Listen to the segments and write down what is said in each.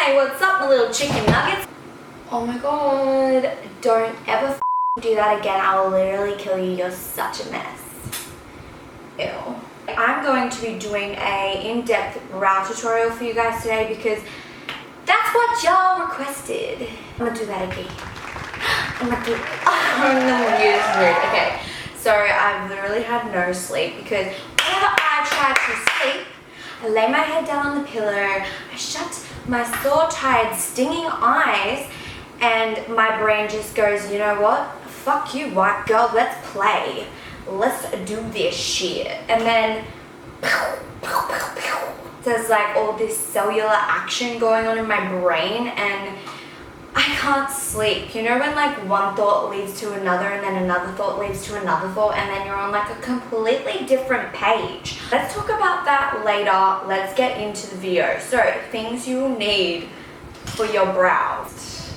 Hey, what's up, my little chicken nuggets? Oh my god, don't ever do that again. I'll literally kill you. You're such a mess. Ew. I'm going to be doing a in-depth brow tutorial for you guys today because that's what y'all requested. I'm gonna do that again. I'm gonna do Okay, so I've literally had no sleep because whenever I try to sleep, I lay my head down on the pillow, I shut my sore, tired, stinging eyes, and my brain just goes, you know what? Fuck you, white girl, let's play. Let's do this shit. And then there's like all this cellular action going on in my brain and I can't sleep. You know when like one thought leads to another and then another thought leads to another thought and then you're on like a completely different page. Let's talk about that later. Let's get into the video. So things you will need for your brows.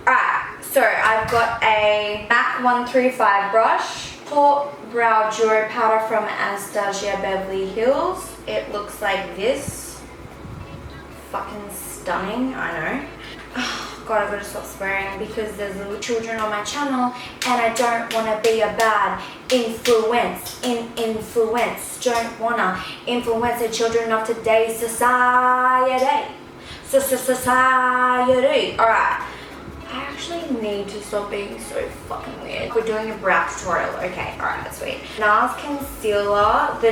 Alright, so I've got a MAC 135 brush, Pore brow duo powder from Anastasia Beverly Hills. It looks like this. Fucking stunning, I know. Oh, God, I've got to stop swearing because there's little children on my channel and I don't want to be a bad influence. Don't want to influence the children of today's society. Society. Alright. I actually need to stop being so fucking weird. We're doing a brow tutorial. Okay, alright, sweet. Nars concealer. The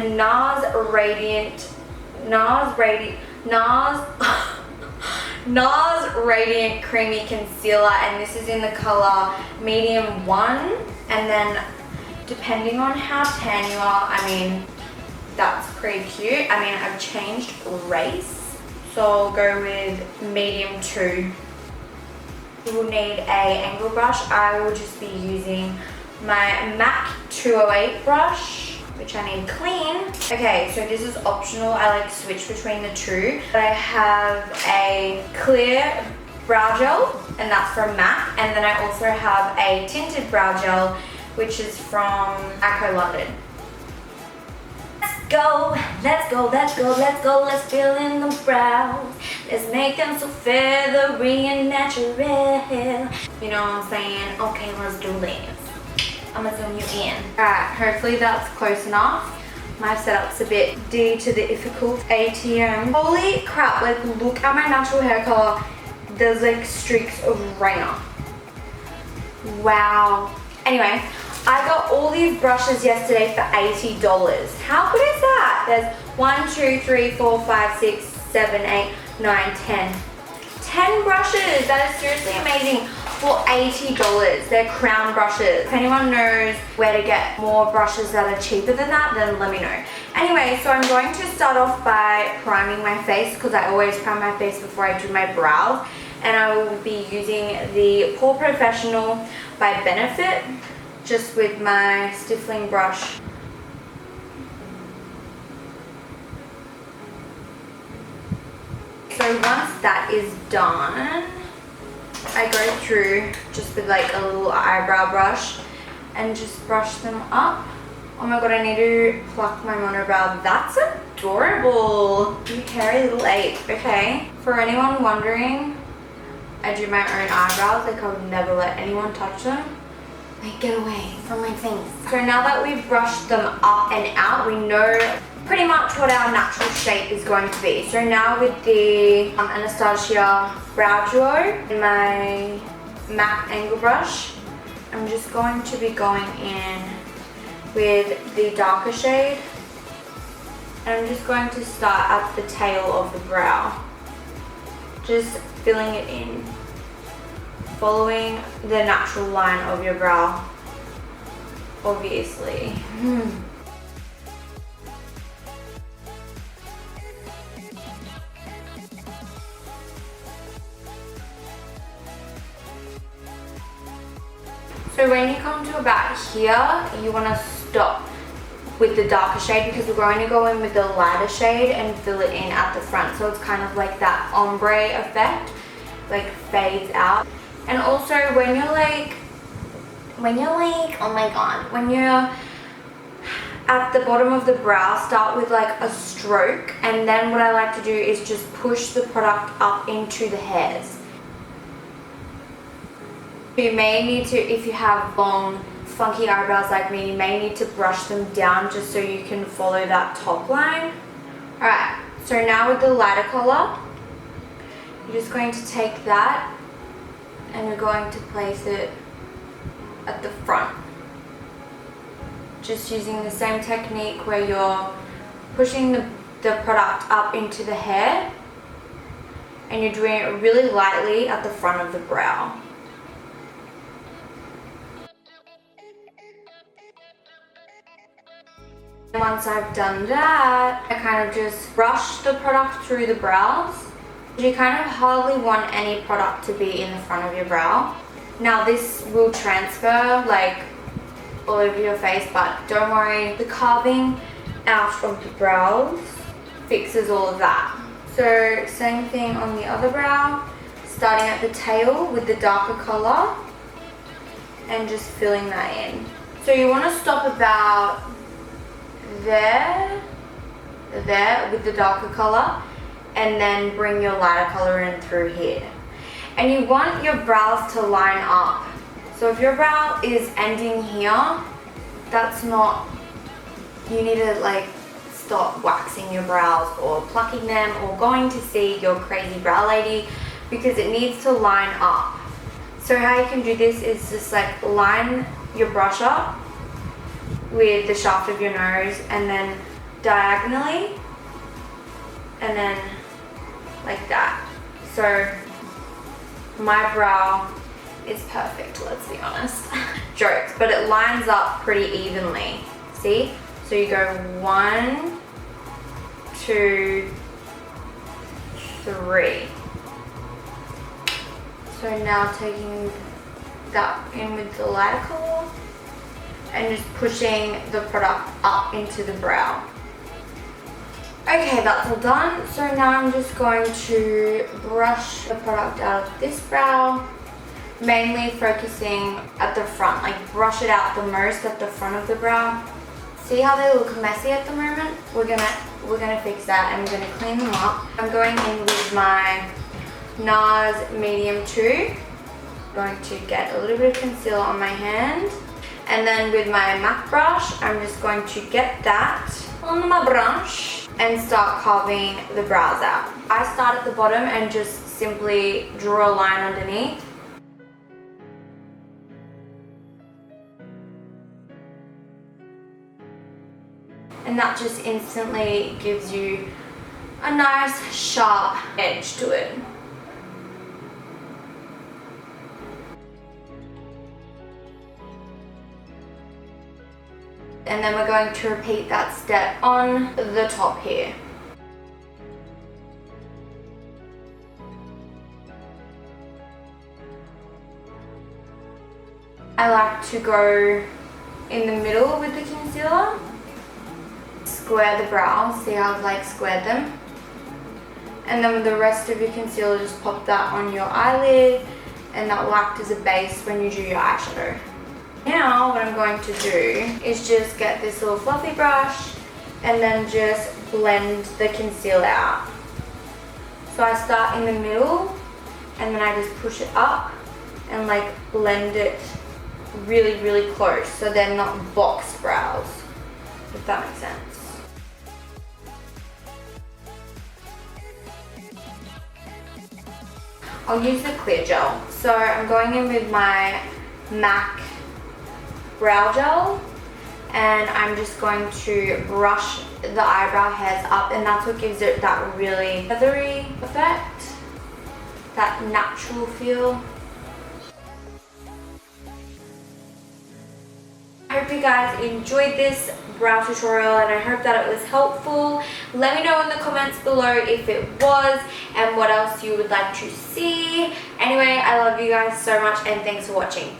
Nars Radiant Creamy Concealer, and this is in the color medium 1, and then depending on how tan you are, I mean, that's pretty cute. I mean, I've changed race, so I'll go with medium 2. You will need a angle brush. I will just be using my MAC 208 brush, which I need clean. Okay, so this is optional. I like switch between the two. But I have a clear brow gel, and that's from MAC. And then I also have a tinted brow gel, which is from Acro London. Let's go, let's fill in the brows. Let's make them so feathery and natural. You know what I'm saying? Okay, let's do this. I'm gonna zoom you in. Alright, hopefully that's close enough. My setup's a bit D to the difficult ATM. Holy crap, like look at my natural hair color. There's like streaks of rainer. Wow. Anyway, I got all these brushes yesterday for $80. How good is that? There's 1, 2, 3, 4, 5, 6, 7, 8, 9, 10. 10 brushes. That is seriously amazing for $80. They're crown brushes. If anyone knows where to get more brushes that are cheaper than that, then let me know. Anyway, so I'm going to start off by priming my face because I always prime my face before I do my brows. And I will be using the Pore Professional by Benefit, just with my stifling brush. So once that is done, I go through just with like a little eyebrow brush and just brush them up. Oh my god, I need to pluck my monobrow. That's adorable. You hairy little ape. Okay, for anyone wondering, I do my own eyebrows. Like I would never let anyone touch them. Like, get away from my face. So now that we've brushed them up and out, we know pretty much what our natural shape is going to be. So now with the Anastasia brow duo and my MAC angle brush, I'm just going to be going in with the darker shade. And I'm just going to start at the tail of the brow. Just filling it in, following the natural line of your brow, obviously. So when you come to about here, you want to stop with the darker shade because we're going to go in with the lighter shade and fill it in at the front. So it's kind of like that ombre effect, like fades out. And also when you're like, oh my god, when you're at the bottom of the brow, start with like a stroke, and then what I like to do is just push the product up into the hairs. You may need to, if you have long funky eyebrows like me, you may need to brush them down just so you can follow that top line. Alright, so now with the lighter color, you're just going to take that and you're going to place it at the front. Just using the same technique where you're pushing the product up into the hair and you're doing it really lightly at the front of the brow. Once I've done that, I kind of just brush the product through the brows. You kind of hardly want any product to be in the front of your brow. Now this will transfer like all over your face, but don't worry, the carving out of the brows fixes all of that. So same thing on the other brow, starting at the tail with the darker color and just filling that in. So you want to stop about there with the darker color and then bring your lighter color in through here. And you want your brows to line up. So if your brow is ending here, that's not, you need to like stop waxing your brows or plucking them or going to see your crazy brow lady, because it needs to line up. So how you can do this is just like line your brush up with the shaft of your nose and then diagonally and then like that. So my brow is perfect, let's be honest. Jokes, but it lines up pretty evenly. See? So you go 1, 2, 3. So now taking that in with the lighter color and just pushing the product up into the brow. Okay, that's all done. So now I'm just going to brush the product out of this brow, mainly focusing at the front, like brush it out the most at the front of the brow. See how they look messy at the moment? We're gonna fix that and we're gonna clean them up. I'm going in with my Nars medium 2. I'm going to get a little bit of concealer on my hand. And then with my MAC brush, I'm just going to get that on my brush and start carving the brows out. I start at the bottom and just simply draw a line underneath. And that just instantly gives you a nice sharp edge to it. And then we're going to repeat that step on the top here. I like to go in the middle with the concealer. Square the brows, see how I've like squared them. And then with the rest of your concealer, just pop that on your eyelid and that will act as a base when you do your eyeshadow. Now what I'm going to do is just get this little fluffy brush and then just blend the concealer out. So I start in the middle and then I just push it up and like blend it really, really close so they're not box brows, if that makes sense. I'll use the clear gel. So I'm going in with my MAC brow gel and I'm just going to brush the eyebrow hairs up, and that's what gives it that really feathery effect, that natural feel. I hope you guys enjoyed this brow tutorial and I hope that it was helpful. Let me know in the comments below if it was and what else you would like to see. Anyway, I love you guys so much and thanks for watching.